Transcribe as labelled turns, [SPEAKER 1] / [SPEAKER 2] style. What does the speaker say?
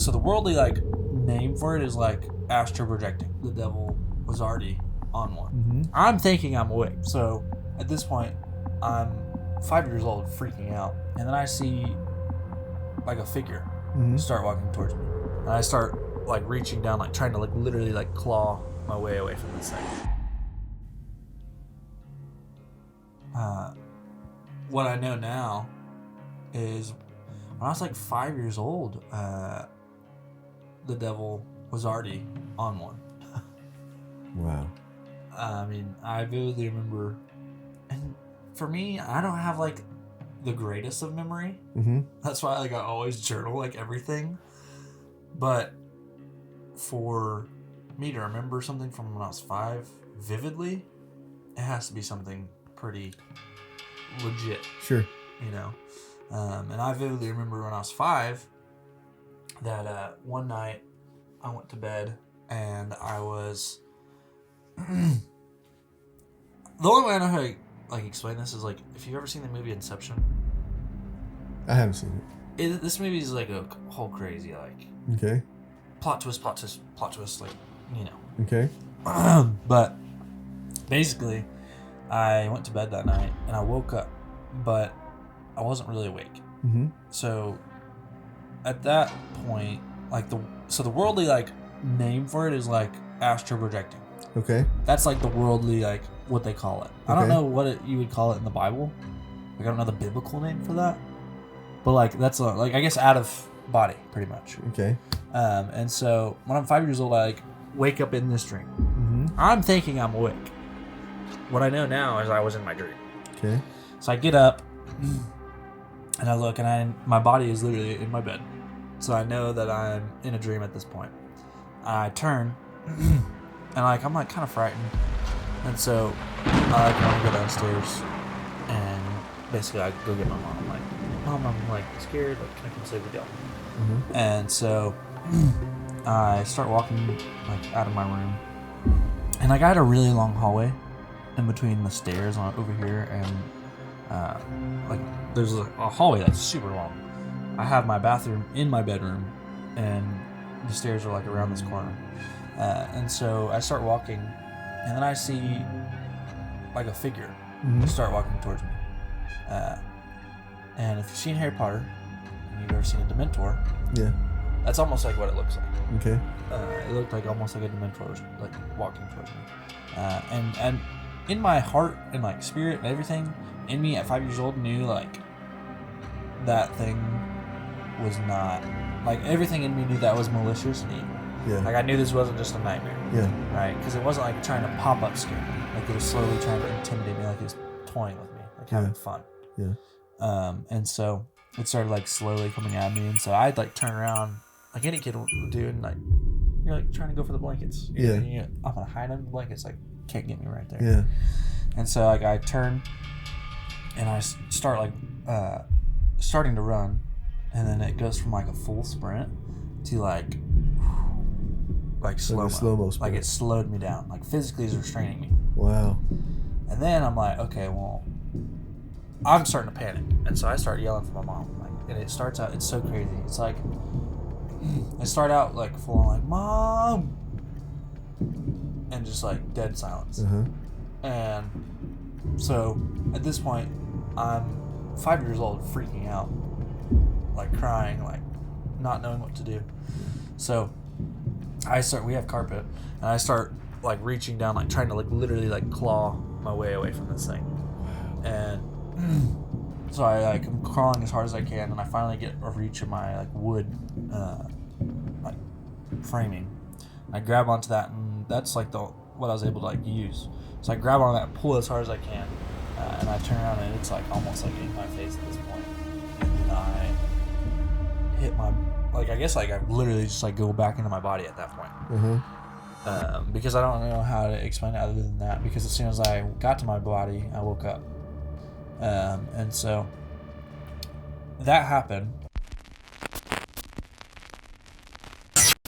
[SPEAKER 1] so the worldly like name for it is like astral projecting. The devil was already on one.
[SPEAKER 2] Mm-hmm.
[SPEAKER 1] I'm thinking I'm awake. So at this point, I'm 5 years old, freaking out, and then I see like a figure start walking towards me, and I start like reaching down, like trying to like literally like claw my way away from this thing. What I know now is when I was like 5 years old, the devil was already on one.
[SPEAKER 2] Wow.
[SPEAKER 1] I mean, I vividly remember, and for me, I don't have like the greatest of memory.
[SPEAKER 2] Mm-hmm.
[SPEAKER 1] That's why like I always journal like everything. But for me to remember something from when I was 5 vividly, it has to be something pretty legit.
[SPEAKER 2] Sure.
[SPEAKER 1] You know, and I vividly remember when I was 5 that one night I went to bed and I was. The only way I know how to like explain this is like if you've ever seen the movie Inception.
[SPEAKER 2] I haven't seen it.
[SPEAKER 1] This movie is like a whole crazy like
[SPEAKER 2] Okay.
[SPEAKER 1] plot twist, like you know.
[SPEAKER 2] Okay.
[SPEAKER 1] But basically, I went to bed that night and I woke up, but I wasn't really awake.
[SPEAKER 2] Mm-hmm.
[SPEAKER 1] So at that point, like the worldly like name for it is like astral projecting.
[SPEAKER 2] Okay.
[SPEAKER 1] That's like the worldly like what they call it. I don't know what you would call it in the Bible. Like I don't know the biblical name for that. But like that's like I guess out of body pretty much.
[SPEAKER 2] Okay.
[SPEAKER 1] And so when I'm 5 years old, I like wake up in this dream.
[SPEAKER 2] Mm-hmm.
[SPEAKER 1] I'm thinking I'm awake. What I know now is I was in my dream.
[SPEAKER 2] Okay.
[SPEAKER 1] So I get up and I look and my body is literally in my bed. So I know that I'm in a dream at this point. I turn and like I'm like kind of frightened. And so I like want to go downstairs and basically I go get my mom. I'm like, Mom, I'm like scared. Like, can I come save the girl?
[SPEAKER 2] Mm-hmm.
[SPEAKER 1] And so I start walking like out of my room, and like I had a really long hallway in between the stairs over here and like there's a hallway that's super long. I have my bathroom in my bedroom, and the stairs are like around this corner. And so I start walking, and then I see like a figure start walking towards me. And if you've seen Harry Potter, and you've ever seen a Dementor,
[SPEAKER 2] Yeah.
[SPEAKER 1] that's almost like what it looks like.
[SPEAKER 2] Okay.
[SPEAKER 1] It looked like almost like a Dementor was like walking towards me. And in my heart and like spirit and everything, in me at 5 years old knew like that thing was not, like everything in me knew that was malicious and evil.
[SPEAKER 2] Yeah.
[SPEAKER 1] Like I knew this wasn't just a nightmare.
[SPEAKER 2] Yeah.
[SPEAKER 1] Right? Because it wasn't like trying to pop up scare me. Like it was slowly trying to intimidate me, like it was toying with me, like having fun.
[SPEAKER 2] Yeah.
[SPEAKER 1] And so it started like slowly coming at me, and so I'd like turn around like any kid would do, and like you're like trying to go for the blankets. I'm gonna hide under the blankets, like can't get me right there.
[SPEAKER 2] Yeah.
[SPEAKER 1] And so like I turn and I start like starting to run, and then it goes from like a full sprint to like slow-mo.
[SPEAKER 2] Slow-mo sprint.
[SPEAKER 1] Like it slowed me down, like physically is restraining me.
[SPEAKER 2] Wow.
[SPEAKER 1] And then I'm like, okay, well, I'm starting to panic, and so I start yelling for my mom. Like, and it starts out, it's so crazy. It's like it start out like full on like Mom, and just like dead silence.
[SPEAKER 2] Uh-huh.
[SPEAKER 1] And so at this point, I'm 5 years old, freaking out, like crying, like not knowing what to do. So we have carpet, and I start like reaching down, like trying to like literally like claw my way away from this thing. And so I'm crawling as hard as I can, and I finally get a reach of my like wood like framing. I grab onto that, and that's like what I was able to like use. So I grab on that and pull as hard as I can, and I turn around, and it's like almost like in my face at this point. And I hit my, like I guess like I literally just like go back into my body at that point.
[SPEAKER 2] Mm-hmm.
[SPEAKER 1] Because I don't know how to explain it other than that, because as soon as I got to my body, I woke up. And so that happened,